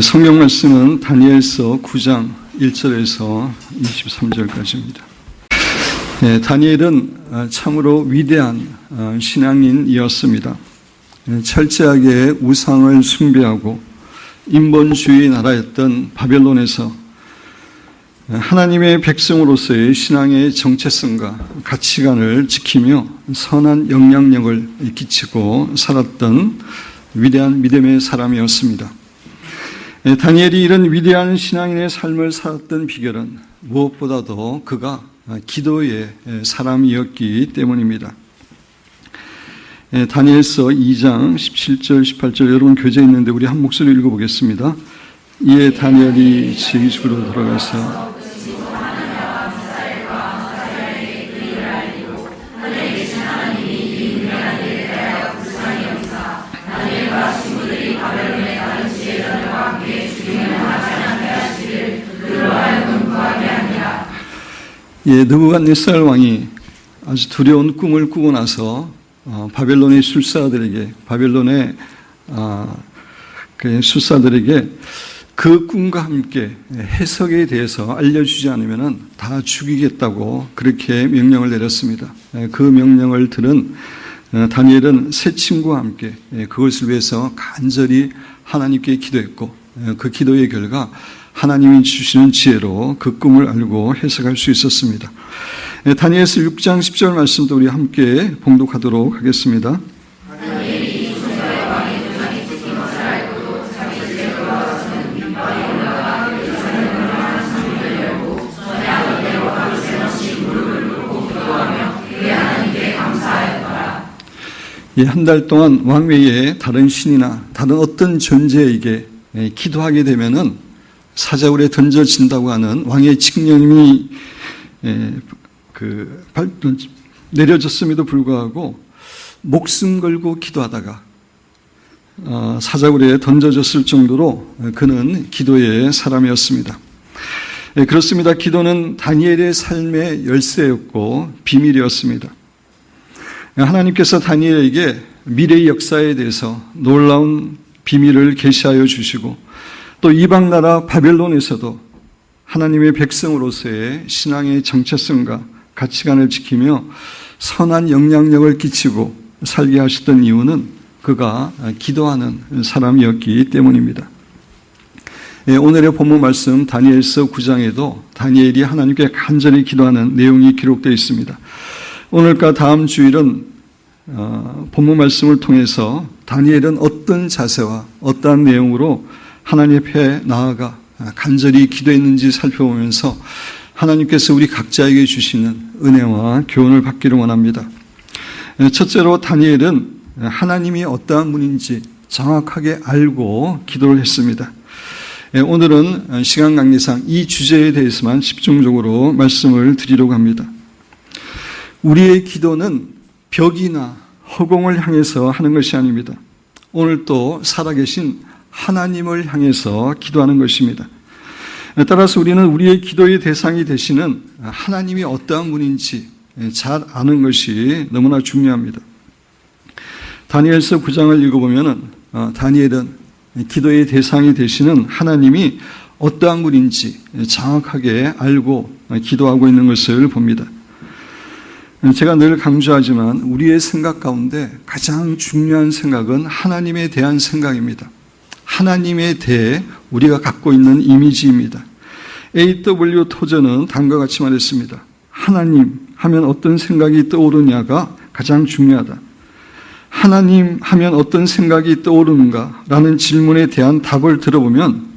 성경 말씀은 다니엘서 9장 1절에서 23절까지입니다. 다니엘은 참으로 위대한 신앙인이었습니다. 철저하게 우상을 숭배하고 인본주의 나라였던 바벨론에서 하나님의 백성으로서의 신앙의 정체성과 가치관을 지키며 선한 영향력을 끼치고 살았던 위대한 믿음의 사람이었습니다. 다니엘이 이런 위대한 신앙인의 삶을 살았던 비결은 무엇보다도 그가 기도의 사람이었기 때문입니다. 다니엘서 2장 17절 18절 여러분 교재에 있는데 우리 한 목소리 읽어보겠습니다. 이에 다니엘이 자기 집으로 돌아가서 느부갓네살 왕이 아주 두려운 꿈을 꾸고 나서 바벨론의 술사들에게 그 꿈과 함께 해석에 대해서 알려주지 않으면 다 죽이겠다고 그렇게 명령을 내렸습니다. 그 명령을 들은 다니엘은 세 친구와 함께 그것을 위해서 간절히 하나님께 기도했고 그 기도의 결과 하나님이 주시는 지혜로 그 꿈을 알고 해석할 수 있었습니다. 다니엘서 6장 10절 말씀도 우리 함께 봉독하도록 하겠습니다. 한 달 동안 왕 외에 다른 신이나 다른 어떤 존재에게 기도하게 되면은 사자굴에 던져진다고 하는 왕의 칙령이 내려졌음에도 불구하고 목숨 걸고 기도하다가 사자굴에 던져졌을 정도로 그는 기도의 사람이었습니다. 그렇습니다. 기도는 다니엘의 삶의 열쇠였고 비밀이었습니다. 하나님께서 다니엘에게 미래의 역사에 대해서 놀라운 비밀을 계시하여 주시고 또 이방 나라 바벨론에서도 하나님의 백성으로서의 신앙의 정체성과 가치관을 지키며 선한 영향력을 끼치고 살게 하셨던 이유는 그가 기도하는 사람이었기 때문입니다. 오늘의 본문 말씀 다니엘서 9장에도 다니엘이 하나님께 간절히 기도하는 내용이 기록되어 있습니다. 오늘과 다음 주일은 본문 말씀을 통해서 다니엘은 어떤 자세와 어떠한 내용으로 하나님 앞에 나아가 간절히 기도했는지 살펴보면서 하나님께서 우리 각자에게 주시는 은혜와 교훈을 받기를 원합니다. 첫째로 다니엘은 하나님이 어떠한 분인지 정확하게 알고 기도를 했습니다. 오늘은 시간 관계상 이 주제에 대해서만 집중적으로 말씀을 드리려고 합니다. 우리의 기도는 벽이나 허공을 향해서 하는 것이 아닙니다. 오늘 또 살아계신 하나님을 향해서 기도하는 것입니다. 따라서 우리는 우리의 기도의 대상이 되시는 하나님이 어떠한 분인지 잘 아는 것이 너무나 중요합니다. 다니엘서 9장을 읽어보면 다니엘은 기도의 대상이 되시는 하나님이 어떠한 분인지 정확하게 알고 기도하고 있는 것을 봅니다. 제가 늘 강조하지만 우리의 생각 가운데 가장 중요한 생각은 하나님에 대한 생각입니다. 하나님에 대해 우리가 갖고 있는 이미지입니다. A.W. 토저는 다음과 같이 말했습니다. 하나님 하면 어떤 생각이 떠오르냐가 가장 중요하다. 하나님 하면 어떤 생각이 떠오르는가? 라는 질문에 대한 답을 들어보면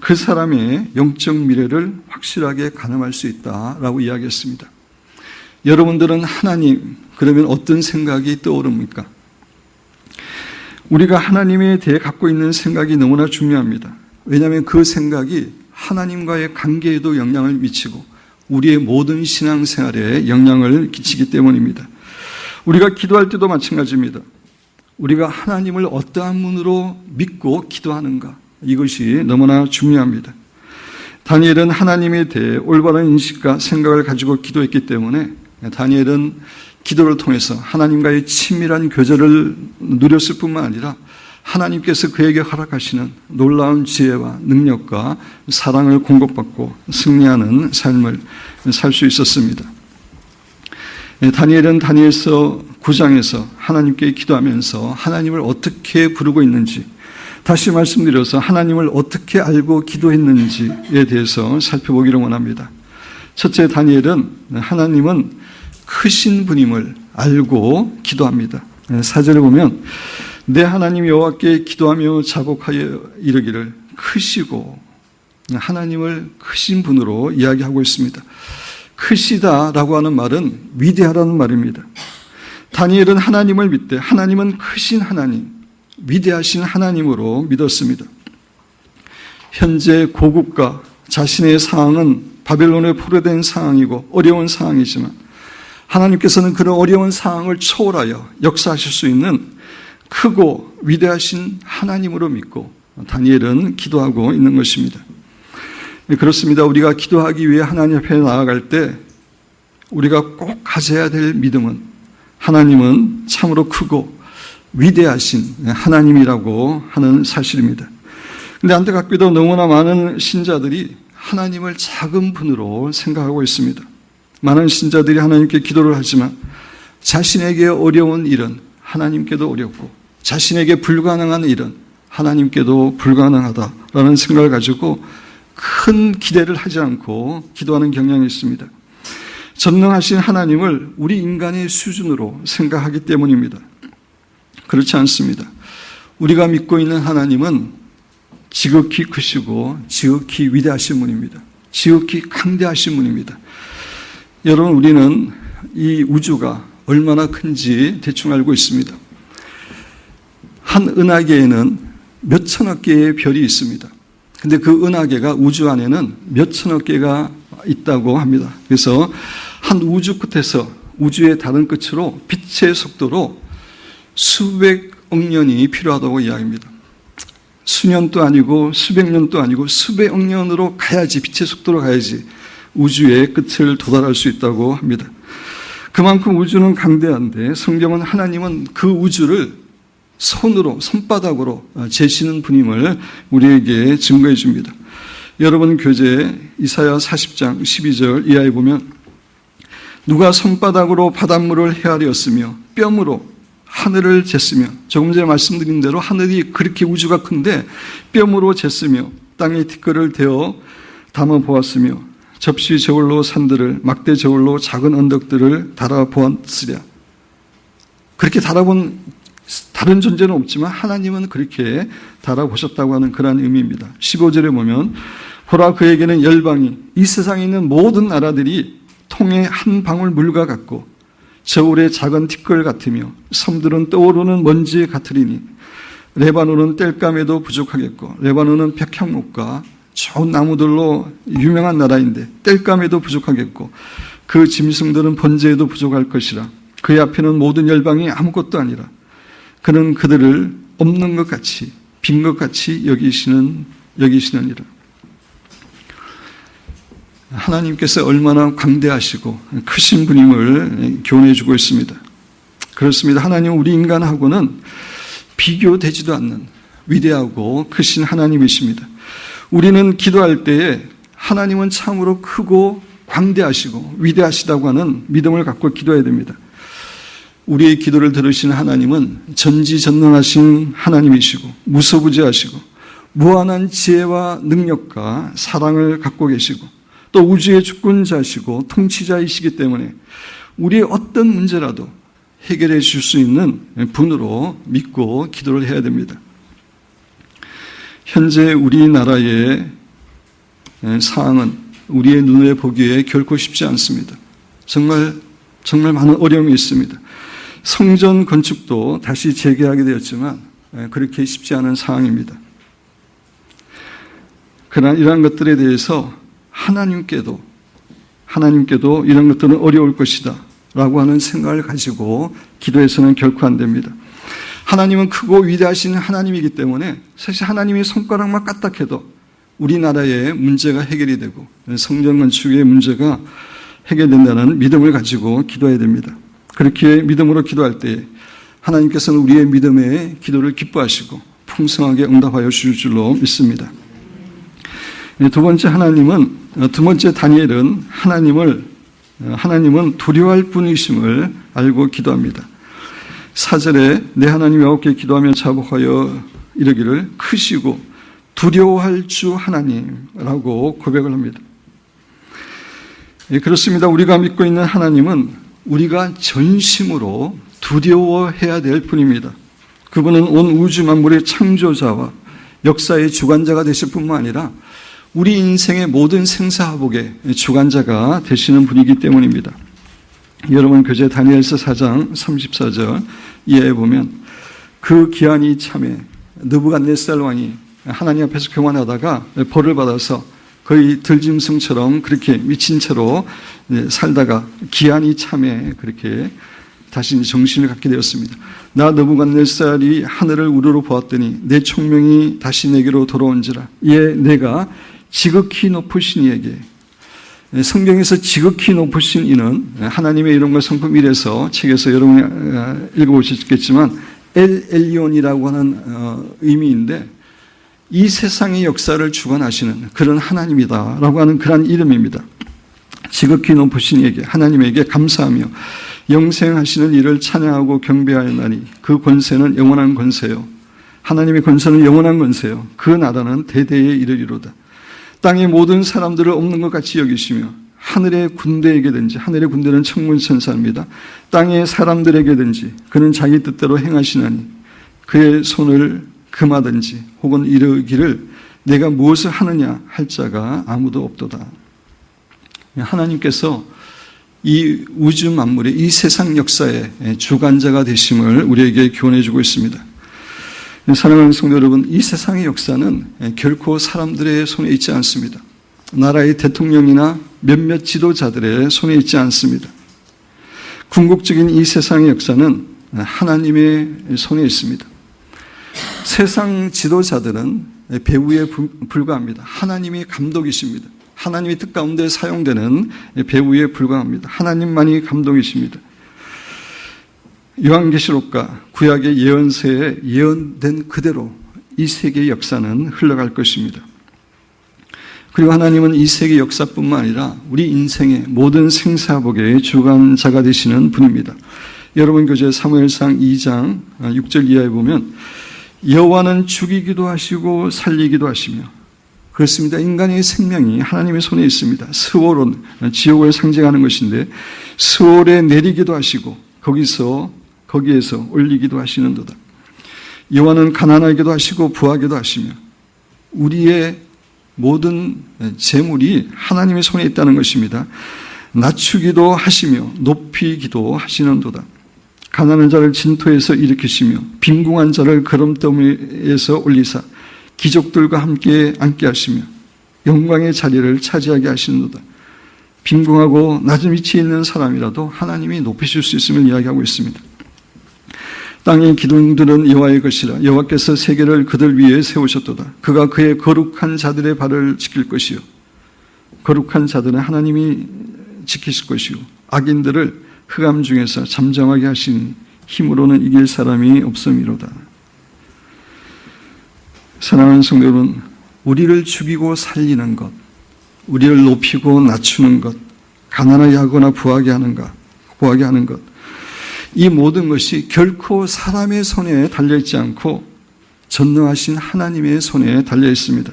그 사람의 영적 미래를 확실하게 가늠할 수 있다라고 이야기했습니다. 여러분들은 하나님 그러면 어떤 생각이 떠오릅니까? 우리가 하나님에 대해 갖고 있는 생각이 너무나 중요합니다. 왜냐하면 그 생각이 하나님과의 관계에도 영향을 미치고 우리의 모든 신앙생활에 영향을 끼치기 때문입니다. 우리가 기도할 때도 마찬가지입니다. 우리가 하나님을 어떠한 분으로 믿고 기도하는가 이것이 너무나 중요합니다. 다니엘은 하나님에 대해 올바른 인식과 생각을 가지고 기도했기 때문에 다니엘은 기도를 통해서 하나님과의 친밀한 교제를 누렸을 뿐만 아니라 하나님께서 그에게 허락하시는 놀라운 지혜와 능력과 사랑을 공급받고 승리하는 삶을 살 수 있었습니다. 다니엘은 다니엘서 9장에서 하나님께 기도하면서 하나님을 어떻게 부르고 있는지, 다시 말씀드려서 하나님을 어떻게 알고 기도했는지에 대해서 살펴보기를 원합니다. 첫째, 다니엘은 하나님은 크신 분임을 알고 기도합니다. 4절에 보면 내 하나님 여호와께 기도하며 자복하여 이르기를 크시고, 하나님을 크신 분으로 이야기하고 있습니다. 크시다라고 하는 말은 위대하다는 말입니다. 다니엘은 하나님을 믿되 하나님은 크신 하나님, 위대하신 하나님으로 믿었습니다. 현재 고국과 자신의 상황은 바벨론에 포로된 상황이고 어려운 상황이지만 하나님께서는 그런 어려운 상황을 초월하여 역사하실 수 있는 크고 위대하신 하나님으로 믿고 다니엘은 기도하고 있는 것입니다. 그렇습니다. 우리가 기도하기 위해 하나님 앞에 나아갈 때 우리가 꼭 가져야 될 믿음은 하나님은 참으로 크고 위대하신 하나님이라고 하는 사실입니다. 그런데 안타깝게도 너무나 많은 신자들이 하나님을 작은 분으로 생각하고 있습니다. 많은 신자들이 하나님께 기도를 하지만 자신에게 어려운 일은 하나님께도 어렵고 자신에게 불가능한 일은 하나님께도 불가능하다라는 생각을 가지고 큰 기대를 하지 않고 기도하는 경향이 있습니다. 전능하신 하나님을 우리 인간의 수준으로 생각하기 때문입니다. 그렇지 않습니다. 우리가 믿고 있는 하나님은 지극히 크시고 지극히 위대하신 분입니다. 지극히 강대하신 분입니다. 여러분, 우리는 이 우주가 얼마나 큰지 대충 알고 있습니다. 한 은하계에는 몇 천억 개의 별이 있습니다. 근데 그 은하계가 우주 안에는 몇 천억 개가 있다고 합니다. 그래서 한 우주 끝에서 우주의 다른 끝으로 빛의 속도로 수백억 년이 필요하다고 이야기합니다. 수년도 아니고 수백 년도 아니고 수백억 년으로 가야지, 빛의 속도로 가야지 우주의 끝을 도달할 수 있다고 합니다. 그만큼 우주는 강대한데 성경은 하나님은 그 우주를 손으로, 손바닥으로 재시는 분임을 우리에게 증거해 줍니다. 여러분 교재 이사야 40장 12절 이하에 보면 누가 손바닥으로 바닷물을 헤아렸으며 뼘으로 하늘을 쟀으며, 조금 전에 말씀드린 대로 하늘이 그렇게 우주가 큰데 뼘으로 쟀으며 땅에 티끌을 대어 담아 보았으며 접시 저울로 산들을 막대 저울로 작은 언덕들을 달아 보았으랴. 그렇게 달아본 다른 존재는 없지만 하나님은 그렇게 달아보셨다고 하는 그러한 의미입니다. 15절에 보면 보라, 그에게는 열방이, 이 세상에 있는 모든 나라들이 통에 한 방울 물과 같고 저울의 작은 티끌 같으며 섬들은 떠오르는 먼지 같으리니 레바논은 땔감에도 부족하겠고, 레바논은 백향목과 좋은 나무들로 유명한 나라인데 땔감에도 부족하겠고 그 짐승들은 번제에도 부족할 것이라. 그의 앞에는 모든 열방이 아무것도 아니라 그는 그들을 없는 것 같이 빈 것 같이 여기시느니라. 하나님께서 얼마나 광대하시고 크신 분임을 교훈해 주고 있습니다. 그렇습니다. 하나님은 우리 인간하고는 비교되지도 않는 위대하고 크신 하나님이십니다. 우리는 기도할 때에 하나님은 참으로 크고 광대하시고 위대하시다고 하는 믿음을 갖고 기도해야 됩니다. 우리의 기도를 들으시는 하나님은 전지전능하신 하나님이시고 무소부재하시고 무한한 지혜와 능력과 사랑을 갖고 계시고 또 우주의 주권자시고 통치자이시기 때문에 우리의 어떤 문제라도 해결해 줄 수 있는 분으로 믿고 기도를 해야 됩니다. 현재 우리나라의 상황은 우리의 눈에 보기에 결코 쉽지 않습니다. 정말 많은 어려움이 있습니다. 성전 건축도 다시 재개하게 되었지만 그렇게 쉽지 않은 상황입니다. 그러나 이러한 것들에 대해서 하나님께도 이런 것들은 어려울 것이다 라고 하는 생각을 가지고 기도해서는 결코 안 됩니다. 하나님은 크고 위대하신 하나님이기 때문에 사실 하나님이 손가락만 까딱해도 우리나라의 문제가 해결이 되고 성전 건축의 문제가 해결된다는 믿음을 가지고 기도해야 됩니다. 그렇게 믿음으로 기도할 때 하나님께서는 우리의 믿음의 기도를 기뻐하시고 풍성하게 응답하여 주실 줄로 믿습니다. 두 번째 다니엘은 하나님은 두려워할 분이심을 알고 기도합니다. 4절에 내 하나님 여호와께 기도하며 자복하여 이르기를 크시고 두려워할 주 하나님이라고 고백을 합니다. 그렇습니다. 우리가 믿고 있는 하나님은 우리가 전심으로 두려워해야 될 분입니다. 그분은 온 우주 만물의 창조자와 역사의 주관자가 되실 뿐만 아니라 우리 인생의 모든 생사화복의 주관자가 되시는 분이기 때문입니다. 여러분 교재 다니엘서 4장 34절 이하에 보면 그 기한이 참에 느부갓네살 왕이 하나님 앞에서 교만하다가 벌을 받아서 거의 들짐승처럼 그렇게 미친 채로 살다가 기한이 참에 그렇게 다시 정신을 갖게 되었습니다. 나 느부갓네살이 하늘을 우러러 보았더니 내 총명이 다시 내게로 돌아온지라. 이에 내가 지극히 높으신 이에게, 성경에서 지극히 높으신 이는 하나님의 이름과 성품 1에서 책에서 여러분이 읽어보셨겠지만 엘 엘리온이라고 하는 의미인데 이 세상의 역사를 주관하시는 그런 하나님이다라고 하는 그런 이름입니다. 지극히 높으신 이에게, 하나님에게 감사하며 영생하시는 이를 찬양하고 경배하였나니 그 권세는 영원한 권세요. 하나님의 권세는 영원한 권세요. 그 나라는 대대에 이르리로다. 땅의 모든 사람들을 없는 것 같이 여기시며 하늘의 군대에게든지, 하늘의 군대는 천군천사입니다. 땅의 사람들에게든지 그는 자기 뜻대로 행하시나니 그의 손을 금하든지 혹은 이르기를 내가 무엇을 하느냐 할 자가 아무도 없도다. 하나님께서 이 우주 만물의 이 세상 역사의 주관자가 되심을 우리에게 교훈해 주고 있습니다. 사랑하는 성도 여러분, 이 세상의 역사는 결코 사람들의 손에 있지 않습니다. 나라의 대통령이나 몇몇 지도자들의 손에 있지 않습니다. 궁극적인 이 세상의 역사는 하나님의 손에 있습니다. 세상 지도자들은 배후에 불과합니다. 하나님이 감독이십니다. 하나님의 뜻 가운데 사용되는 배후에 불과합니다. 하나님만이 감독이십니다. 요한계시록과 구약의 예언서에 예언된 그대로 이 세계의 역사는 흘러갈 것입니다. 그리고 하나님은 이 세계 역사뿐만 아니라 우리 인생의 모든 생사복의 주관자가 되시는 분입니다. 여러분 교재 사무엘상 2장 6절 이하에 보면 여호와는 죽이기도 하시고 살리기도 하시며, 그렇습니다. 인간의 생명이 하나님의 손에 있습니다. 스올은 지옥을 상징하는 것인데 스올에 내리기도 하시고 거기에서 올리기도 하시는도다. 여호와는 가난하게도 하시고 부하게도 하시며 우리의 모든 재물이 하나님의 손에 있다는 것입니다. 낮추기도 하시며 높이기도 하시는도다. 가난한 자를 진토에서 일으키시며 빈궁한 자를 거름더미에서 올리사 기족들과 함께 앉게 하시며 영광의 자리를 차지하게 하시는도다. 빈궁하고 낮은 위치에 있는 사람이라도 하나님이 높이실 수 있음을 이야기하고 있습니다. 땅의 기둥들은 여호와의 것이라. 여호와께서 세계를 그들 위에 세우셨도다. 그가 그의 거룩한 자들의 발을 지킬 것이요, 거룩한 자들은 하나님이 지키실 것이요, 악인들을 흑암 중에서 잠잠하게 하시니 힘으로는 이길 사람이 없음이로다. 사랑하는 성도 여러분, 우리를 죽이고 살리는 것, 우리를 높이고 낮추는 것, 가난하게 하거나 부하게 하는 것, 이 모든 것이 결코 사람의 손에 달려있지 않고 전능하신 하나님의 손에 달려 있습니다.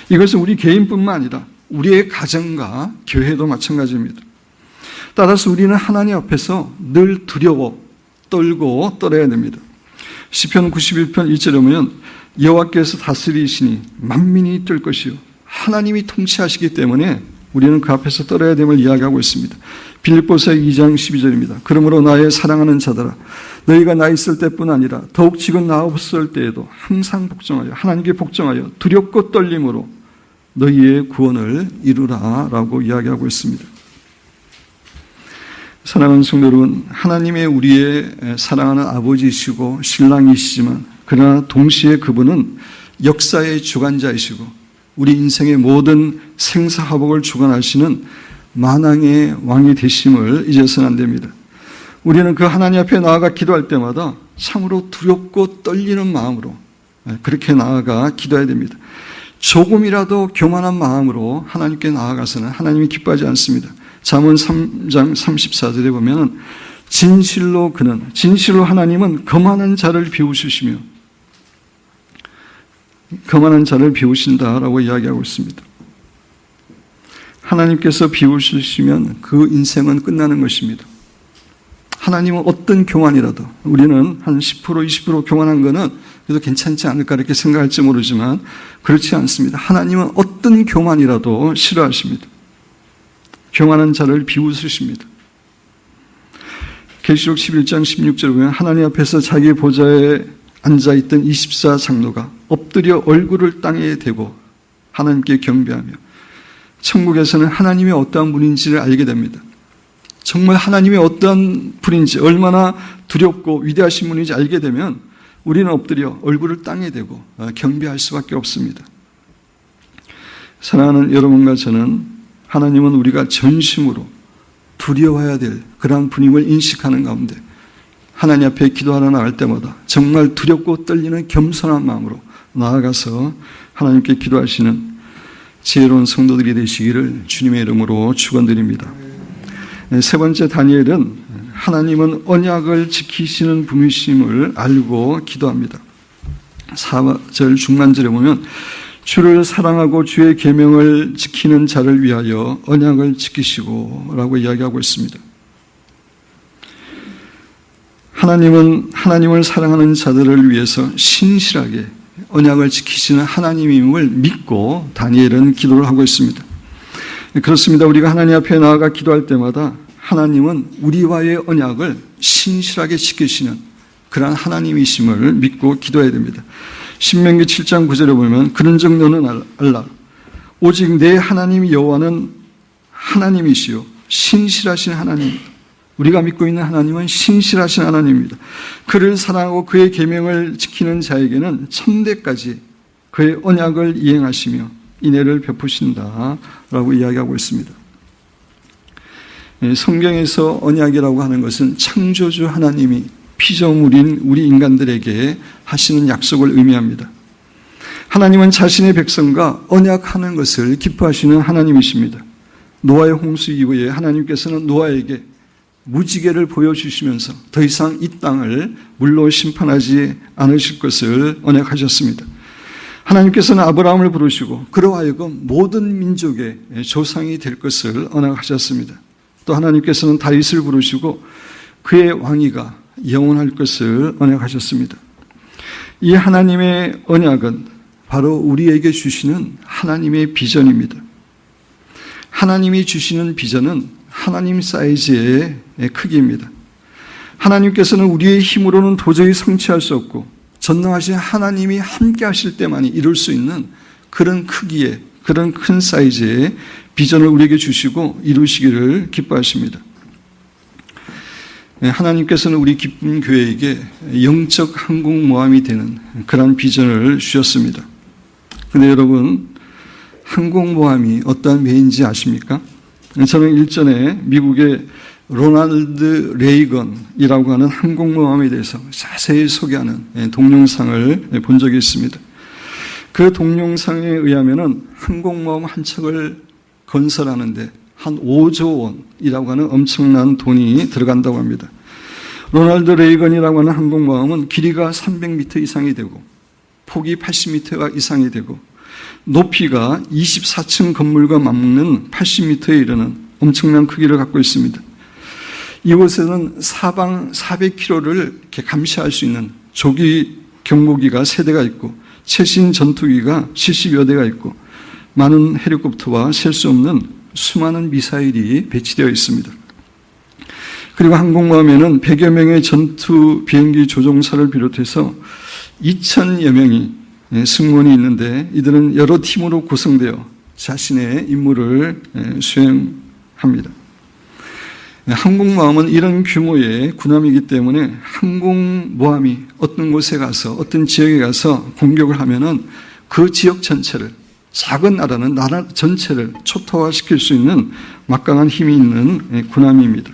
이것은 우리 개인뿐만 아니라 우리의 가정과 교회도 마찬가지입니다. 따라서 우리는 하나님 앞에서 늘 두려워 떨고 떨어야 됩니다. 시편 91편 1절에 보면 여호와께서 다스리시니 만민이 뜰 것이요, 하나님이 통치하시기 때문에 우리는 그 앞에서 떨어야 됨을 이야기하고 있습니다. 빌립보서 2장 12절입니다. 그러므로 나의 사랑하는 자들아, 너희가 나 있을 때뿐 아니라 더욱 지금 나 없을 때에도 항상 복종하여 하나님께 복종하여 두렵고 떨림으로 너희의 구원을 이루라 라고 이야기하고 있습니다. 사랑하는 성도 여러분, 하나님의 우리의 사랑하는 아버지이시고 신랑이시지만 그러나 동시에 그분은 역사의 주관자이시고 우리 인생의 모든 생사화복을 주관하시는 만왕의 왕이 되심을 잊어서는 안 됩니다. 우리는 그 하나님 앞에 나아가 기도할 때마다 참으로 두렵고 떨리는 마음으로 그렇게 나아가 기도해야 됩니다. 조금이라도 교만한 마음으로 하나님께 나아가서는 하나님이 기뻐하지 않습니다. 잠언 3장 34절에 보면 진실로 하나님은 거만한 자를 비우시며 거만한 자를 비우신다라고 이야기하고 있습니다. 하나님께서 비우시면 그 인생은 끝나는 것입니다. 하나님은 어떤 교만이라도 우리는 한 10%, 20% 교만한 거는 그래도 괜찮지 않을까 이렇게 생각할지 모르지만 그렇지 않습니다. 하나님은 어떤 교만이라도 싫어하십니다. 교만한 자를 비웃으십니다. 계시록 11장 16절에 보면 하나님 앞에서 자기 보좌에 앉아있던 24장로가 엎드려 얼굴을 땅에 대고 하나님께 경배하며 천국에서는 하나님이 어떠한 분인지를 알게 됩니다. 정말 하나님이 어떠한 분인지 얼마나 두렵고 위대하신 분인지 알게 되면 우리는 엎드려 얼굴을 땅에 대고 경배할 수밖에 없습니다. 사랑하는 여러분과 저는 하나님은 우리가 전심으로 두려워해야 될 그러한 분임을 인식하는 가운데 하나님 앞에 기도하러 나갈 때마다 정말 두렵고 떨리는 겸손한 마음으로 나아가서 하나님께 기도하시는 지혜로운 성도들이 되시기를 주님의 이름으로 축원드립니다. 세 번째, 다니엘은 하나님은 언약을 지키시는 분이심을 알고 기도합니다. 4절 중간절에 보면 주를 사랑하고 주의 계명을 지키는 자를 위하여 언약을 지키시고 라고 이야기하고 있습니다. 하나님은 하나님을 사랑하는 자들을 위해서 신실하게 언약을 지키시는 하나님임을 믿고 다니엘은 기도를 하고 있습니다. 그렇습니다. 우리가 하나님 앞에 나아가 기도할 때마다 하나님은 우리와의 언약을 신실하게 지키시는 그러한 하나님이심을 믿고 기도해야 됩니다. 신명기 7장 9절에 보면 그런즉 너는 알라 오직 내 하나님 여호와는 하나님이시요 신실하신 하나님입니다. 우리가 믿고 있는 하나님은 신실하신 하나님입니다. 그를 사랑하고 그의 계명을 지키는 자에게는 천대까지 그의 언약을 이행하시며 인애를 베푸신다라고 이야기하고 있습니다. 성경에서 언약이라고 하는 것은 창조주 하나님이 피조물인 우리 인간들에게 하시는 약속을 의미합니다. 하나님은 자신의 백성과 언약하는 것을 기뻐하시는 하나님이십니다. 노아의 홍수 이후에 하나님께서는 노아에게 무지개를 보여주시면서 더 이상 이 땅을 물로 심판하지 않으실 것을 언약하셨습니다. 하나님께서는 아브라함을 부르시고 그로 하여금 모든 민족의 조상이 될 것을 언약하셨습니다. 또 하나님께서는 다윗을 부르시고 그의 왕위가 영원할 것을 언약하셨습니다. 이 하나님의 언약은 바로 우리에게 주시는 하나님의 비전입니다. 하나님이 주시는 비전은 하나님 사이즈의 크기입니다. 하나님께서는 우리의 힘으로는 도저히 성취할 수 없고 전능하신 하나님이 함께 하실 때만이 이룰 수 있는 그런 크기의 그런 큰 사이즈의 비전을 우리에게 주시고 이루시기를 기뻐하십니다. 하나님께서는 우리 기쁨 교회에게 영적 항공모함이 되는 그런 비전을 주셨습니다. 그런데 여러분, 항공모함이 어떠한 배인지 아십니까? 저는 일전에 미국의 로널드 레이건이라고 하는 항공모함에 대해서 자세히 소개하는 동영상을 본 적이 있습니다. 그 동영상에 의하면 항공모함 한 척을 건설하는데 한 5조 원이라고 하는 엄청난 돈이 들어간다고 합니다. 로널드 레이건이라고 하는 항공모함은 길이가 300m 이상이 되고 폭이 80m 이상이 되고 높이가 24층 건물과 맞먹는 80m에 이르는 엄청난 크기를 갖고 있습니다. 이곳에는 사방 400km를 이렇게 감시할 수 있는 조기 경보기가 3대가 있고 최신 전투기가 70여 대가 있고 많은 헬리콥터와 셀 수 없는 수많은 미사일이 배치되어 있습니다. 그리고 항공모함에는 100여 명의 전투 비행기 조종사를 비롯해서 2,000여 명이 승무원이 있는데 이들은 여러 팀으로 구성되어 자신의 임무를 수행합니다. 항공모함은 이런 규모의 군함이기 때문에 항공모함이 어떤 곳에 가서 어떤 지역에 가서 공격을 하면은 그 지역 전체를 작은 나라는 나라 전체를 초토화시킬 수 있는 막강한 힘이 있는 군함입니다.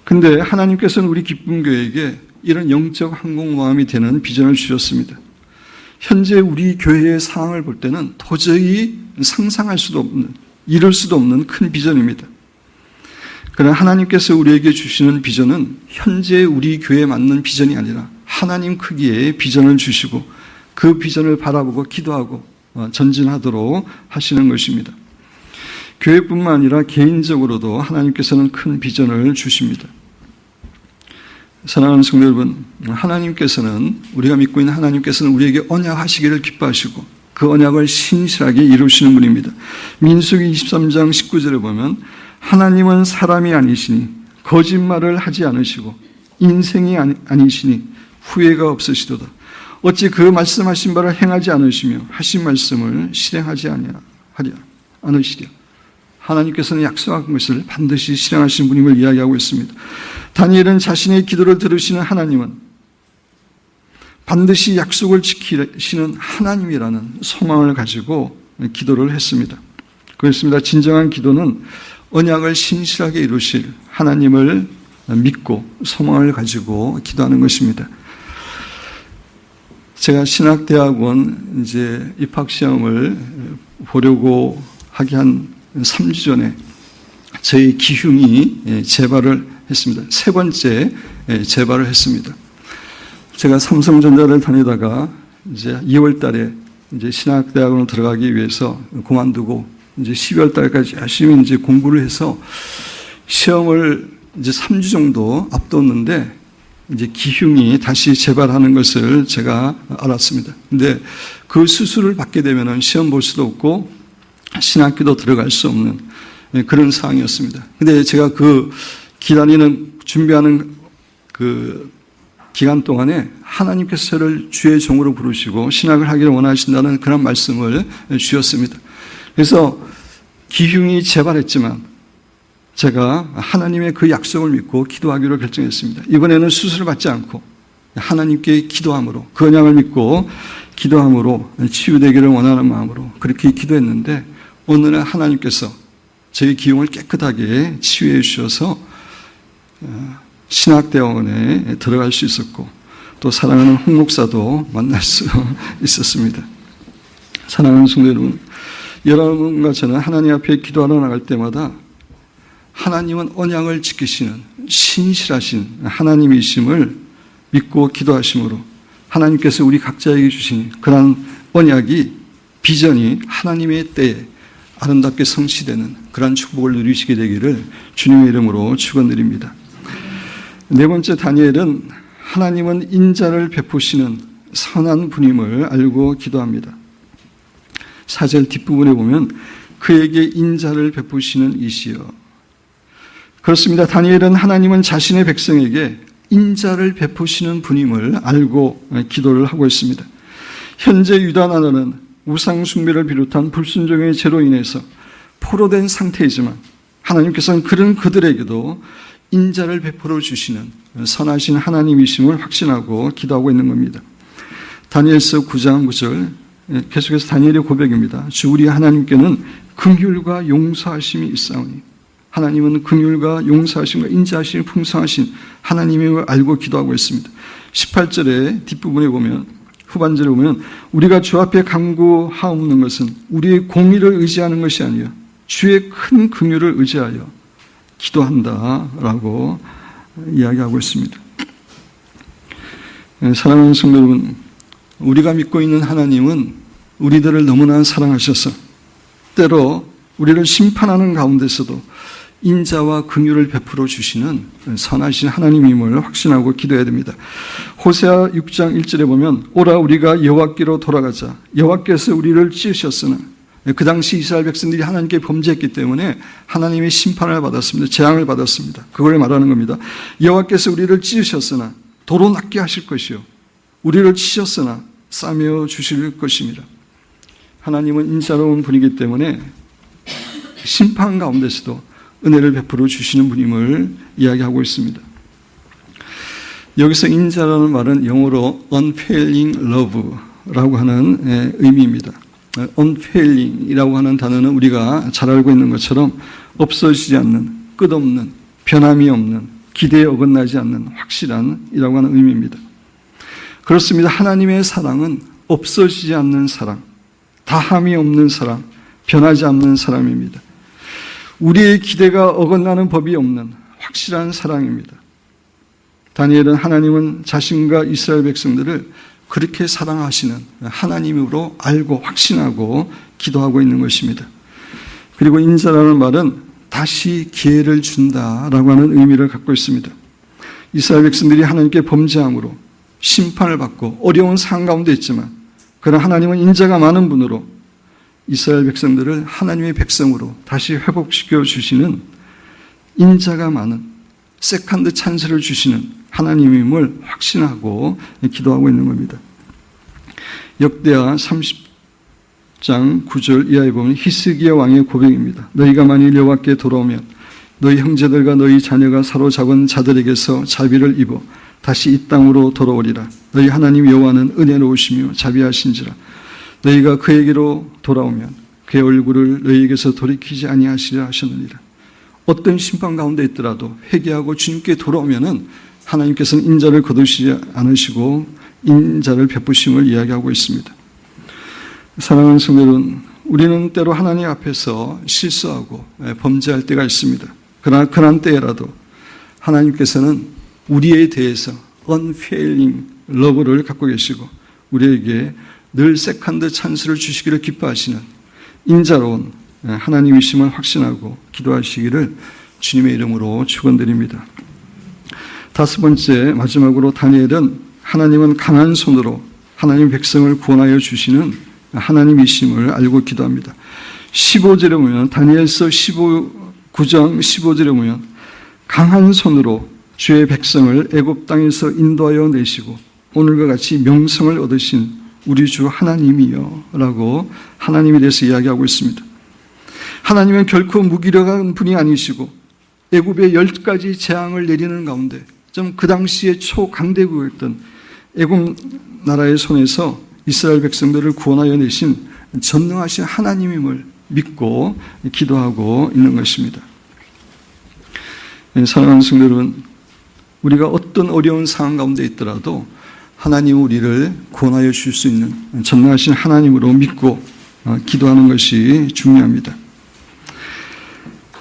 그런데 하나님께서는 우리 기쁨교회에게 이런 영적 항공모함이 되는 비전을 주셨습니다. 현재 우리 교회의 상황을 볼 때는 도저히 상상할 수도 없는, 이룰 수도 없는 큰 비전입니다. 그러나 하나님께서 우리에게 주시는 비전은 현재 우리 교회에 맞는 비전이 아니라 하나님 크기의 비전을 주시고 그 비전을 바라보고 기도하고 전진하도록 하시는 것입니다. 교회뿐만 아니라 개인적으로도 하나님께서는 큰 비전을 주십니다. 사랑하는 성도 여러분, 하나님께서는, 우리가 믿고 있는 하나님께서는 우리에게 언약하시기를 기뻐하시고 그 언약을 신실하게 이루시는 분입니다. 민수기 23장 19절에 보면 하나님은 사람이 아니시니 거짓말을 하지 않으시고 인생이 아니시니 후회가 없으시도다. 어찌 그 말씀하신 바를 행하지 않으시며 하신 말씀을 실행하지 않으시랴. 하나님께서는 약속한 것을 반드시 실행하신 분임을 이야기하고 있습니다. 다니엘은 자신의 기도를 들으시는 하나님은 반드시 약속을 지키시는 하나님이라는 소망을 가지고 기도를 했습니다. 그렇습니다. 진정한 기도는 언약을 신실하게 이루실 하나님을 믿고 소망을 가지고 기도하는 것입니다. 제가 신학대학원 입학시험을 보려고 하기 한 3주 전에 저희 기흉이 재발을 했습니다. 세 번째 재발을 했습니다. 제가 삼성전자를 다니다가 이제 2월 달에 이제 신학대학원을 들어가기 위해서 그만두고 이제 12월 달까지 열심히 이제 공부를 해서 시험을 이제 3주 정도 앞뒀는데 이제 기흉이 다시 재발하는 것을 제가 알았습니다. 근데 그 수술을 받게 되면은 시험 볼 수도 없고 신학교도 들어갈 수 없는 그런 상황이었습니다. 근데 제가 그 준비하는 그 기간 동안에 하나님께서 저를 주의 종으로 부르시고 신학을 하기를 원하신다는 그런 말씀을 주셨습니다. 그래서 기흉이 재발했지만 제가 하나님의 그 약속을 믿고 기도하기로 결정했습니다. 이번에는 수술을 받지 않고 하나님께 기도함으로, 그 언약을 믿고 기도함으로 치유되기를 원하는 마음으로 그렇게 기도했는데 어느 날 하나님께서 저희 기흉을 깨끗하게 치유해 주셔서 신학대학원에 들어갈 수 있었고 또 사랑하는 홍 목사도 만날 수 있었습니다. 사랑하는 성도 여러분, 여러분과 저는 하나님 앞에 기도하러 나갈 때마다 하나님은 언약을 지키시는 신실하신 하나님이심을 믿고 기도하심으로 하나님께서 우리 각자에게 주신 그런 언약이, 비전이 하나님의 때에 아름답게 성취되는 그런 축복을 누리시게 되기를 주님의 이름으로 축원드립니다. 네 번째, 다니엘은 하나님은 인자를 베푸시는 선한 분임을 알고 기도합니다. 4절 뒷부분에 보면 그에게 인자를 베푸시는 이시여. 그렇습니다. 다니엘은 하나님은 자신의 백성에게 인자를 베푸시는 분임을 알고 기도를 하고 있습니다. 현재 유다 나라는 우상 숭배를 비롯한 불순종의 죄로 인해서 포로된 상태이지만 하나님께서는 그런 그들에게도 인자를 베풀어 주시는 선하신 하나님이심을 확신하고 기도하고 있는 겁니다. 다니엘서 9장 9절 계속해서 다니엘의 고백입니다. 주 우리 하나님께는 긍휼과 용서하심이 있사오니, 하나님은 긍휼과 용서하심과 인자하심이 풍성하신 하나님임을 알고 기도하고 있습니다. 18절의 뒷부분에 보면, 후반절에 보면 우리가 주 앞에 간구하옵는 것은 우리의 공의를 의지하는 것이 아니요 주의 큰 긍휼을 의지하여 기도한다라고 이야기하고 있습니다. 사랑하는 성도 여러분, 우리가 믿고 있는 하나님은 우리들을 너무나 사랑하셔서 때로 우리를 심판하는 가운데서도 인자와 긍휼을 베풀어 주시는 선하신 하나님임을 확신하고 기도해야 됩니다. 호세아 6장 1절에 보면 오라 우리가 여호와께로 돌아가자. 여호와께서 우리를 찢으셨으나, 그 당시 이스라엘 백성들이 하나님께 범죄했기 때문에 하나님의 심판을 받았습니다. 재앙을 받았습니다. 그걸 말하는 겁니다. 여호와께서 우리를 찢으셨으나 도로 낫게 하실 것이요 우리를 치셨으나 싸매어 주실 것입니다. 하나님은 인자로운 분이기 때문에 심판 가운데서도 은혜를 베풀어 주시는 분임을 이야기하고 있습니다. 여기서 인자라는 말은 영어로 unfailing love라고 하는 의미입니다. unfailing이라고 하는 단어는 우리가 잘 알고 있는 것처럼 없어지지 않는, 끝없는, 변함이 없는, 기대에 어긋나지 않는 확실한 이라고 하는 의미입니다. 그렇습니다. 하나님의 사랑은 없어지지 않는 사랑, 다함이 없는 사랑, 변하지 않는 사람입니다. 우리의 기대가 어긋나는 법이 없는 확실한 사랑입니다. 다니엘은 하나님은 자신과 이스라엘 백성들을 그렇게 사랑하시는 하나님으로 알고 확신하고 기도하고 있는 것입니다. 그리고 인자라는 말은 다시 기회를 준다라고 하는 의미를 갖고 있습니다. 이스라엘 백성들이 하나님께 범죄함으로 심판을 받고 어려운 상황 가운데 있지만, 그러나 하나님은 인자가 많은 분으로 이스라엘 백성들을 하나님의 백성으로 다시 회복시켜 주시는, 인자가 많은 세컨드 찬스를 주시는 하나님임을 확신하고 기도하고 있는 겁니다. 역대하 30장 9절 이하에 보면 히스기야 왕의 고백입니다. 너희가 만일 여호와께 돌아오면 너희 형제들과 너희 자녀가 사로잡은 자들에게서 자비를 입어 다시 이 땅으로 돌아오리라. 너희 하나님 여호와는 은혜로우시며 자비하신지라. 너희가 그에게로 돌아오면 그의 얼굴을 너희에게서 돌이키지 아니하시리라 하셨느니라. 어떤 심판 가운데 있더라도 회개하고 주님께 돌아오면은 하나님께서는 인자를 거두시지 않으시고 인자를 베푸심을 이야기하고 있습니다. 사랑하는 성도 여러분, 우리는 때로 하나님 앞에서 실수하고 범죄할 때가 있습니다. 그러나 그런 때라도 하나님께서는 우리에 대해서 unfailing love를 갖고 계시고 우리에게 늘 세컨드 찬스를 주시기를 기뻐하시는 인자로운 하나님이심을 확신하고 기도하시기를 주님의 이름으로 축원드립니다. 다섯 번째, 마지막으로 다니엘은 하나님은 강한 손으로 하나님 백성을 구원하여 주시는 하나님이심을 알고 기도합니다. 15절에 보면, 다니엘서 9장 15절에 보면 강한 손으로 주의 백성을 애굽 땅에서 인도하여 내시고 오늘과 같이 명성을 얻으신 우리 주 하나님이여 라고 하나님에 대해서 이야기하고 있습니다. 하나님은 결코 무기력한 분이 아니시고 애굽에 10가지 재앙을 내리는 가운데 좀 그 당시에 초강대국이었던 애굽 나라의 손에서 이스라엘 백성들을 구원하여 내신 전능하신 하나님임을 믿고 기도하고 있는 것입니다. 사랑하는 성도 여러분, 우리가 어떤 어려운 상황 가운데 있더라도 하나님 우리를 구원하여 주실 수 있는 전능하신 하나님으로 믿고 기도하는 것이 중요합니다.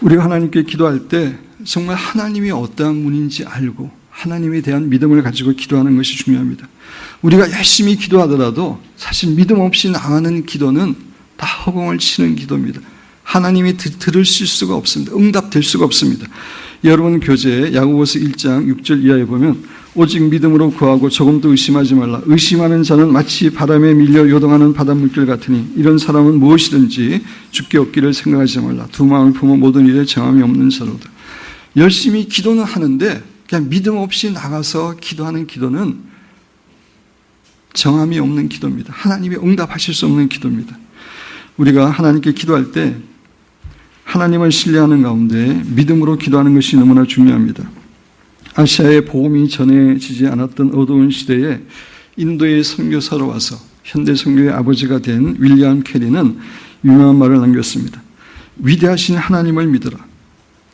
우리가 하나님께 기도할 때 정말 하나님이 어떠한 분인지 알고 하나님에 대한 믿음을 가지고 기도하는 것이 중요합니다. 우리가 열심히 기도하더라도 사실 믿음 없이 나가는 기도는 다 허공을 치는 기도입니다. 하나님이 들으실 수가 없습니다. 응답될 수가 없습니다. 여러분 교재 야고보서 1장 6절 이하에 보면 오직 믿음으로 구하고 조금도 의심하지 말라. 의심하는 자는 마치 바람에 밀려 요동하는 바닷물길 같으니 이런 사람은 무엇이든지 죽게 없기를 생각하지 말라. 두 마음을 품어 모든 일에 정함이 없는 자로다. 열심히 기도는 하는데 그냥 믿음 없이 나가서 기도하는 기도는 정함이 없는 기도입니다. 하나님이 응답하실 수 없는 기도입니다. 우리가 하나님께 기도할 때 하나님을 신뢰하는 가운데 믿음으로 기도하는 것이 너무나 중요합니다. 아시아에 복음이 전해지지 않았던 어두운 시대에 인도의 선교사로 와서 현대 선교의 아버지가 된 윌리엄 캐리는 유명한 말을 남겼습니다. 위대하신 하나님을 믿어라.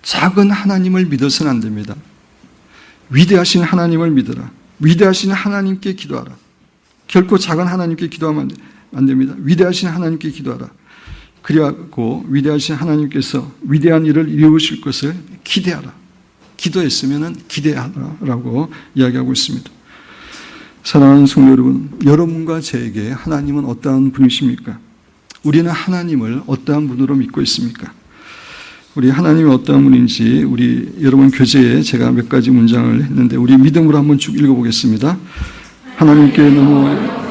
작은 하나님을 믿어서는 안 됩니다. 위대하신 하나님을 믿어라. 위대하신 하나님께 기도하라. 결코 작은 하나님께 기도하면 안 됩니다. 위대하신 하나님께 기도하라. 그리고 위대하신 하나님께서 위대한 일을 이루실 것을 기대하라. 기도했으면 기대하라라고 이야기하고 있습니다. 사랑하는 성도 여러분, 여러분과 저에게 하나님은 어떠한 분이십니까? 우리는 하나님을 어떠한 분으로 믿고 있습니까? 우리 하나님이 어떠한 분인지 우리 여러분 교재에 제가 몇 가지 문장을 했는데 우리 믿음으로 한번 쭉 읽어보겠습니다. 하나님께 너무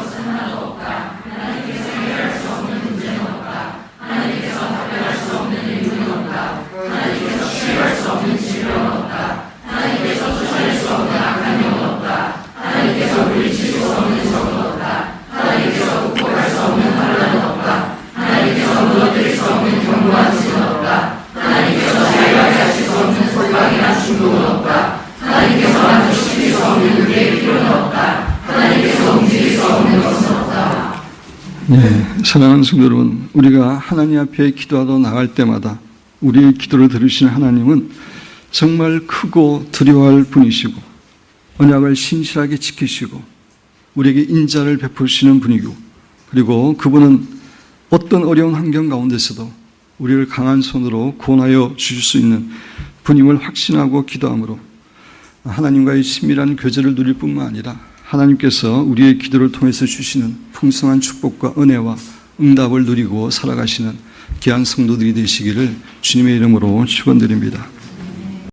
사랑하는 성도 여러분, 우리가 하나님 앞에 기도하러 나갈 때마다 우리의 기도를 들으시는 하나님은 정말 크고 두려워할 분이시고 언약을 신실하게 지키시고 우리에게 인자를 베푸시는 분이고 그리고 그분은 어떤 어려운 환경 가운데서도 우리를 강한 손으로 구원하여 주실 수 있는 분임을 확신하고 기도함으로 하나님과의 친밀한 교제를 누릴 뿐만 아니라 하나님께서 우리의 기도를 통해서 주시는 풍성한 축복과 은혜와 응답을 누리고 살아가시는 귀한 성도들이 되시기를 주님의 이름으로 축원드립니다.